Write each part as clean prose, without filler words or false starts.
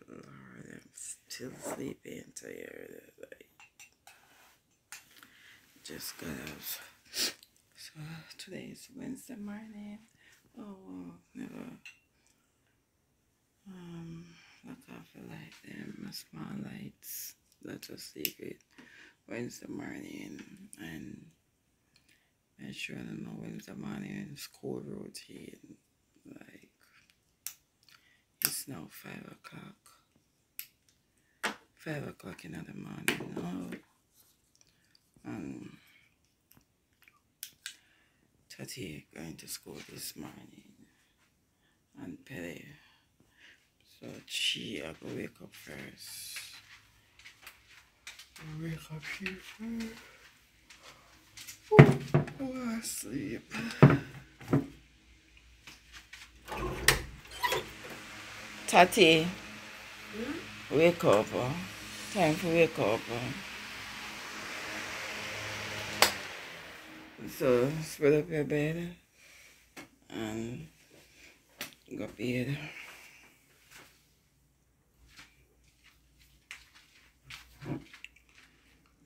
Lord, I'm still sleepy and tired. Like, just got out. So today is Wednesday morning. Oh, never. Look off the light them small lights. Let us sleep it Wednesday morning and make sure I don't know Wednesday morning school routine. Like, it's now 5 o'clock. 5 o'clock in the morning now. And Tati going to school this morning. And Pele. So she I go wake up first. Wake up here first. Oh, sleep. Tati, wake up. Time for wake up. So spread up your bed and go bed.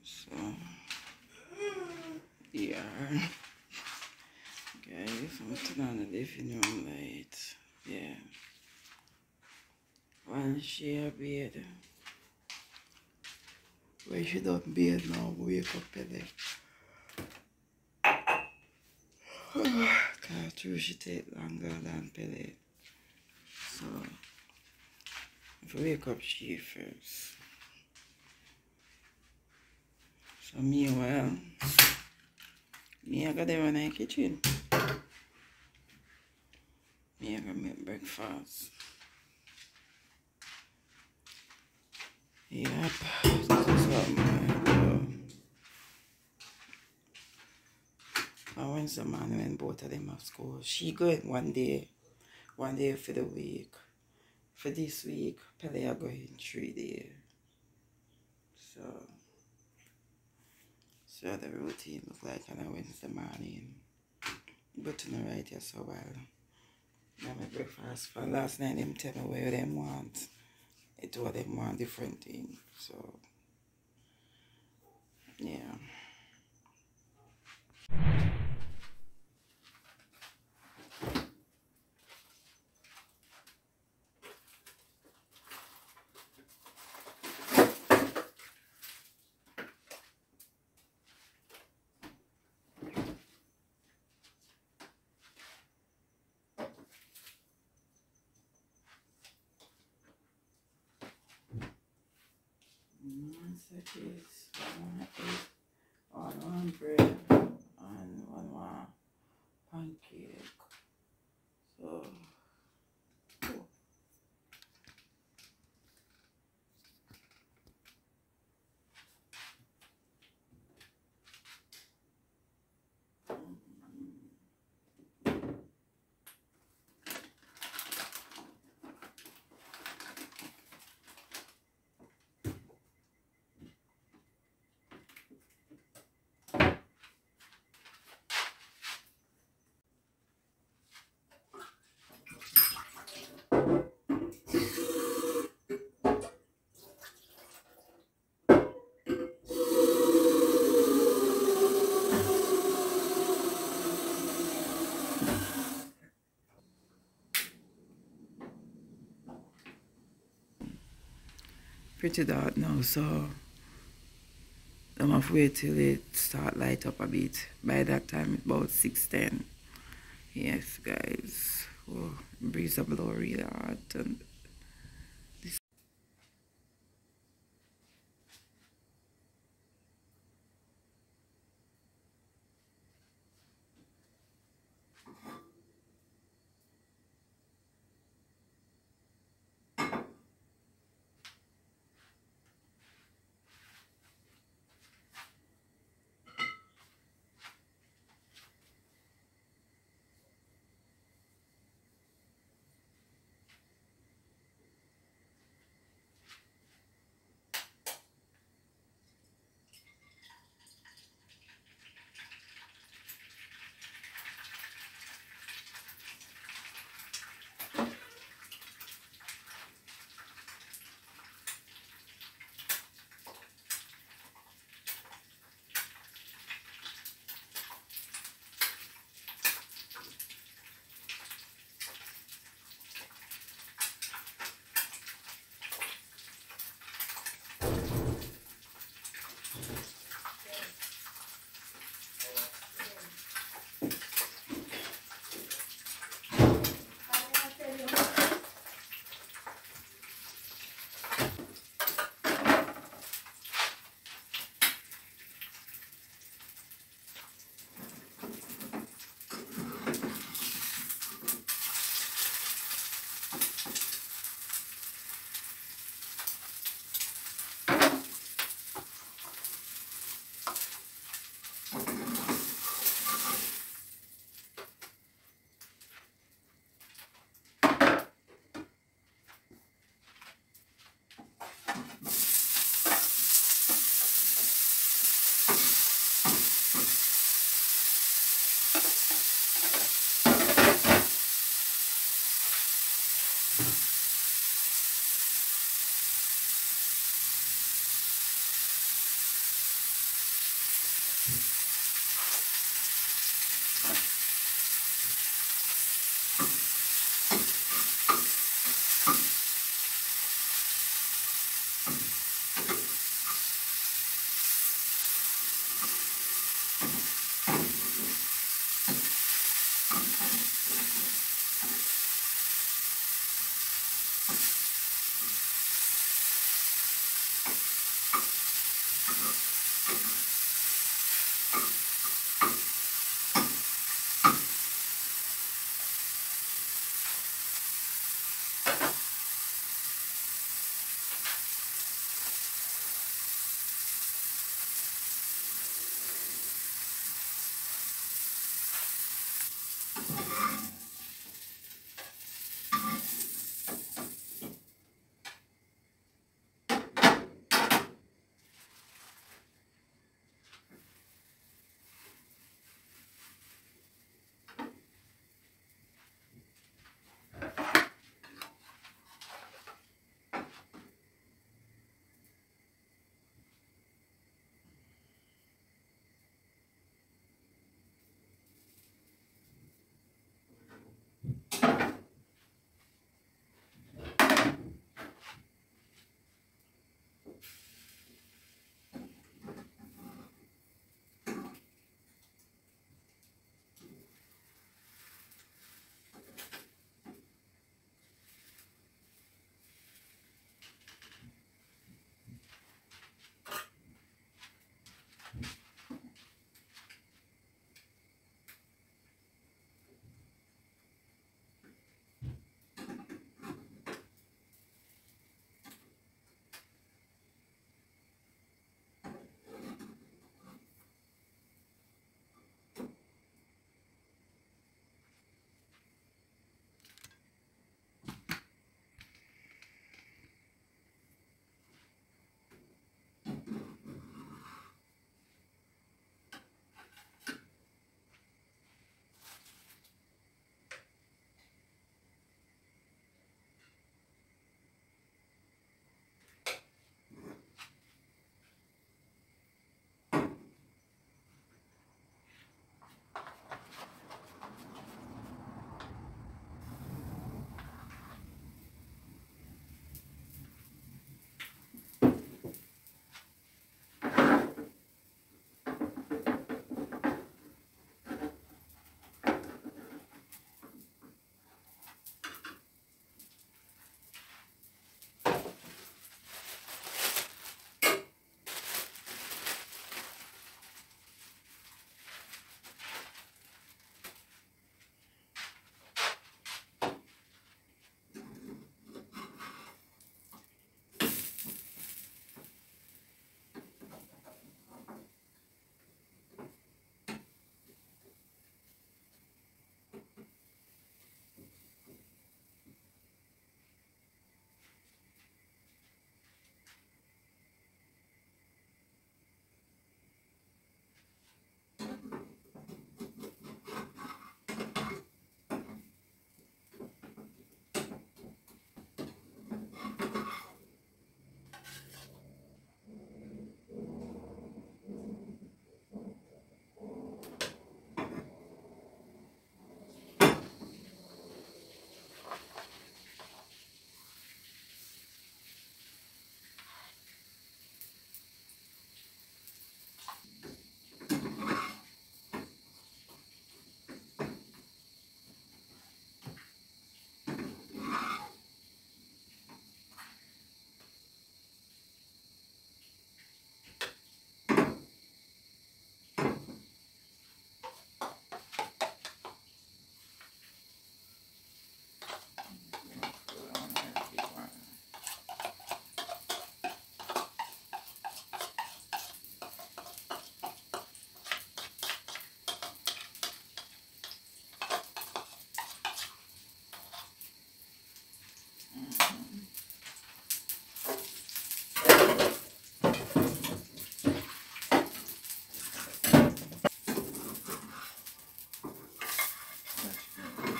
So yeah. Guys, I'm turning on the living room light. Yeah. While she a bed. When she done bed now, wake up Pele. Cause true she take longer than Pele. So if I wake up she first. So meanwhile, me I got there in the kitchen. Me I gonna make breakfast. Yep, this is what I'm gonna do. On Wednesday morning when both of them have school. She going one day for the week. For this week, Pele are going 3 days. So the routine look like on a Wednesday morning. But to the right here so while. Now my breakfast for last night them tell me where them want. It was them want different things. So yeah. One second, one bread and one more pancake. So pretty dark now, so I'm have to wait till it start light up a bit. By that time it's about 6:10. Yes guys. Oh, breeze a blow really hard and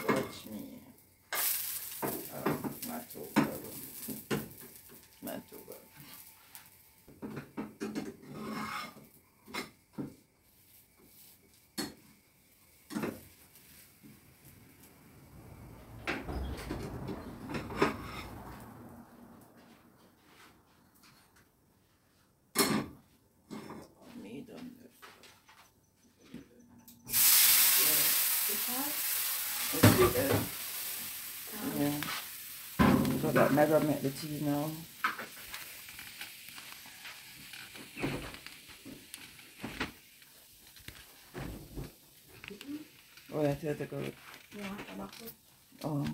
Watch me. Not too well. Not too well. Me done this. It's bigger. Yeah. So that never make the tea now. Oh, I tell to go. Oh.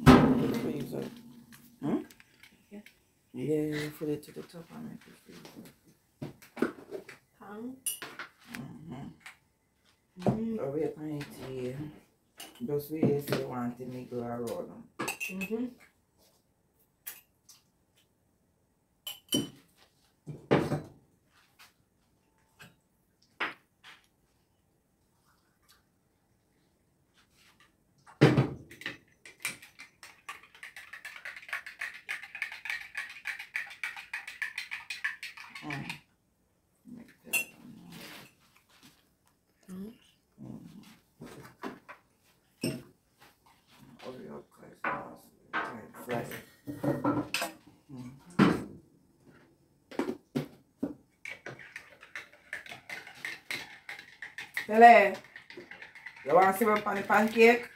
Put the freezer. Hmm? Yeah, put it to the top and make it freezer. Mm-hmm. Oh, we are playing tea. Just where you say wanted me go around. Mm-hmm. Make that hurry up, cause it's fry. Tele, you want syrup on the pancake?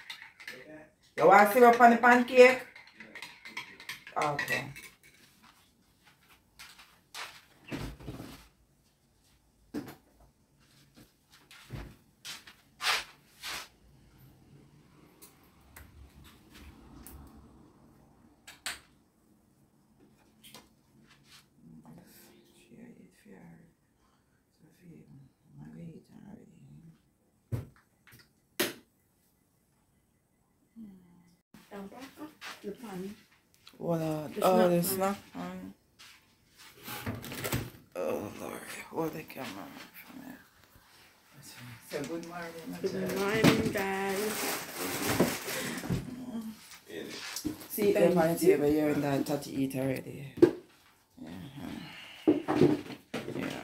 You want syrup on the pancake? Okay. Share it fair. So if you want to eat already. The pan. What the snack pan. Oh Lord, hold the camera from here. So good morning. Good morning, guys. See them on the table, you're in that to eat already. Yeah.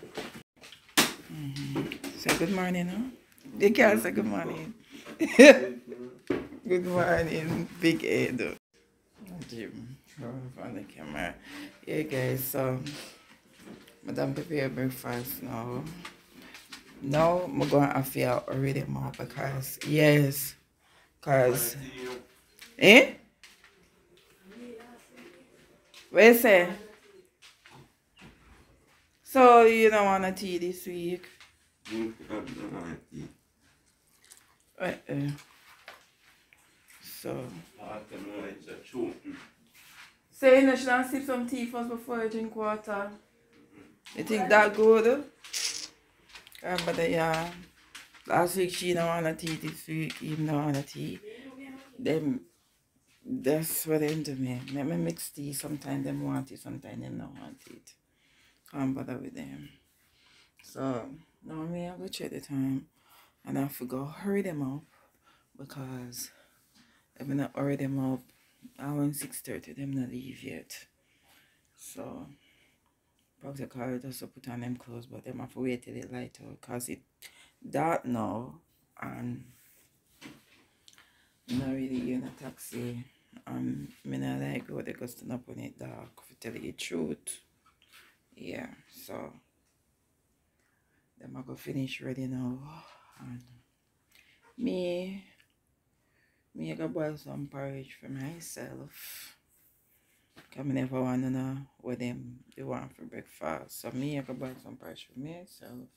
Say good morning, huh? The girl say good morning. Good morning, Big Ed. Jim, on the camera. Yeah, guys, so Madam prepare breakfast now. Now I'm going to have to already more because, yes, because, eh? What you say? So you don't want to tea this week? So. So you should sip some tea first before you drink water. You think that good? But yeah, last week she don't want to tea, this week even don't want to tea. Them, that's what they do me. Make me mix tea, sometimes them want it, sometimes them don't want it. Can't bother with them. So, now me I go check the time and I have to go hurry them up because if I not hurry them up, around 6:30 them not leave yet. So, practically just to put on them clothes, but them have to wait till it light out because it dark now and not really in a taxi. Me not like go they go stand up when it dark to tell you the truth. Yeah, so them I go finish ready now. And me I go boil some porridge for myself. Cause I never want to know what them they want for breakfast. So me I go boil some porridge for myself.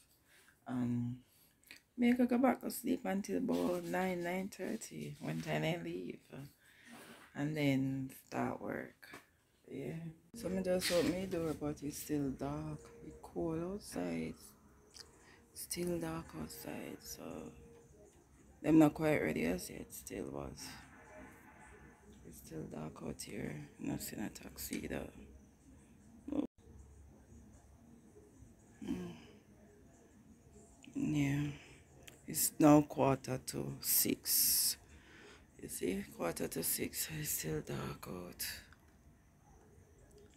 And me I go back to sleep until about 9:30 when time I leave. And then start work. Yeah. So me just open my door but it's still dark. It's cold outside. Still dark outside, so them not quite ready as yet, still was. It's still dark out here. Not seen a taxi though. Yeah. It's now 6:15. You see, 6:15, it's still dark out.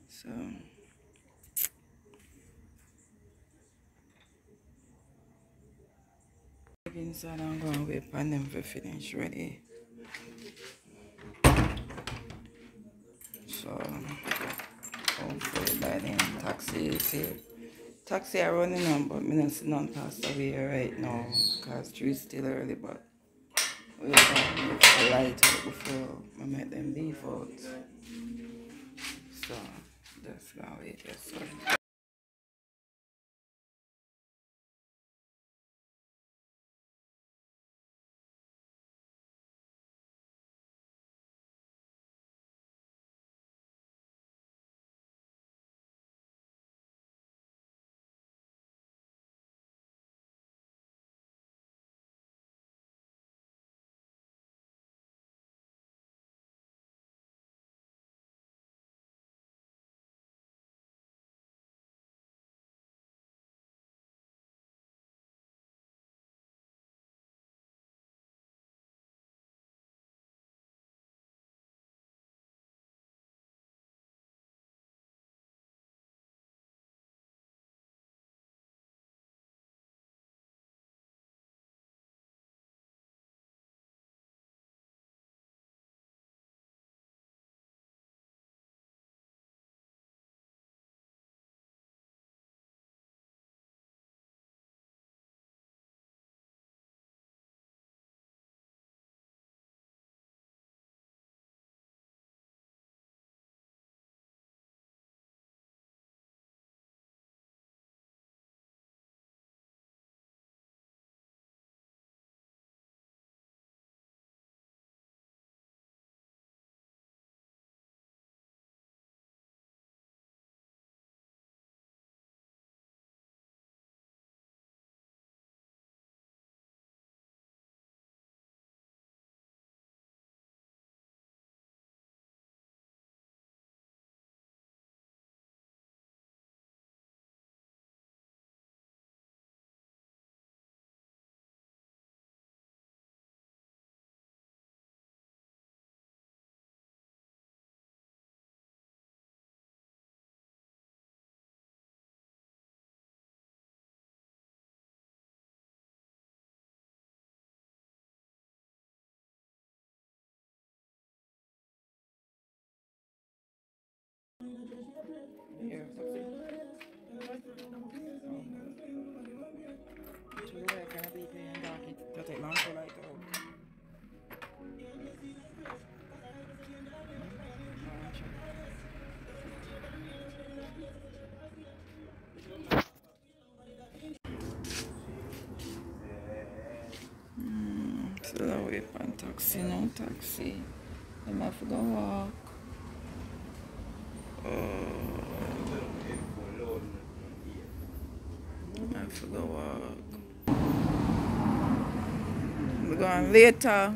So inside I'm going to wait for them to finish ready. So hopefully by then taxi is here. Taxi are running on, but me not see none pass away right now because it's still early, but we're going to make a light out before I make them leave out. So that's going to wait, yes, sir. Here, taxi. True, I can't be paying back. It take long to light out. So that way on taxi, no taxi. I'm have to go walk. I have to go walk. We're going later.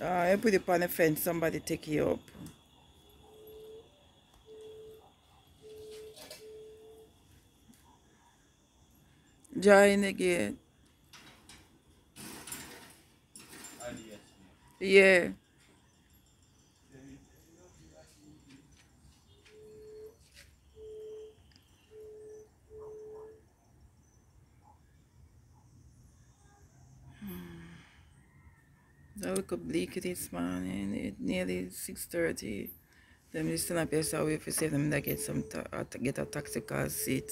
I put it on the fence, somebody take you up. Join the gate. Yeah. I wake up bleak this morning. It's nearly 6:30. Them listen up here, so we have to say them that get some get a taxi car seat.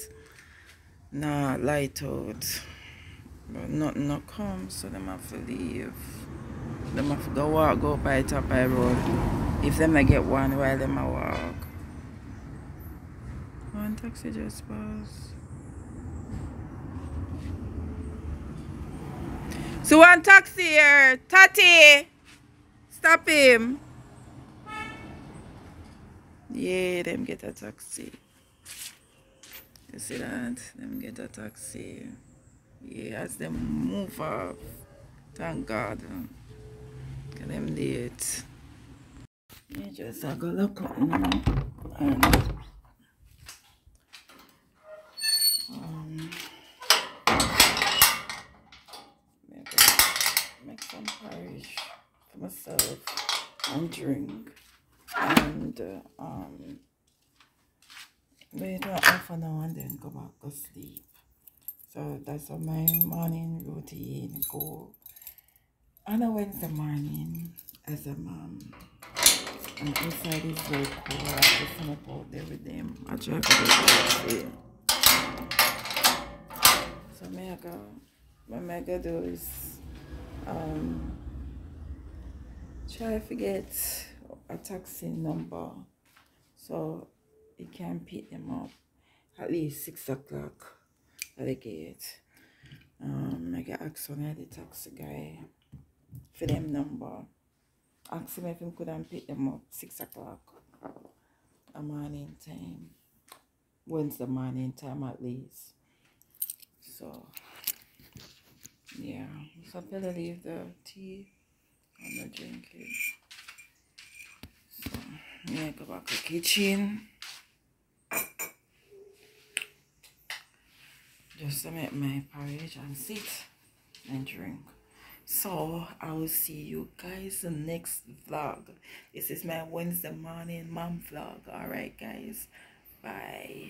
Nah, light out. But nothing not come, so them have to leave. Them have to go walk, go by top of the road. If them I get one while them I walk. One taxi just passed. So one taxi here, Tati, stop him. Yeah, them get a taxi. You see that? Them get a taxi. Yeah, as them move off. Thank God. Get them late. Yeah, just I go look up now. And make some porridge for myself and drink. And wait half an hour and then go back to sleep. So that's how my morning routine go. On a Wednesday morning, as a mom, and inside is very cool. I have to come up out there with them. I try to do it. So what I go do is try to get a taxi number so you can pick them up at least 6 o'clock at the gate. I get asked one of the taxi guy for them number. Ask him if he couldn't pick them up 6 o'clock a morning time. Wednesday morning time at least. So yeah. So I'm gonna leave the tea. I'm not drinking. So yeah, go back to the kitchen. Just to make my porridge and sit and drink. So I will see you guys in the next vlog. This is my Wednesday morning mom vlog. Alright guys. Bye.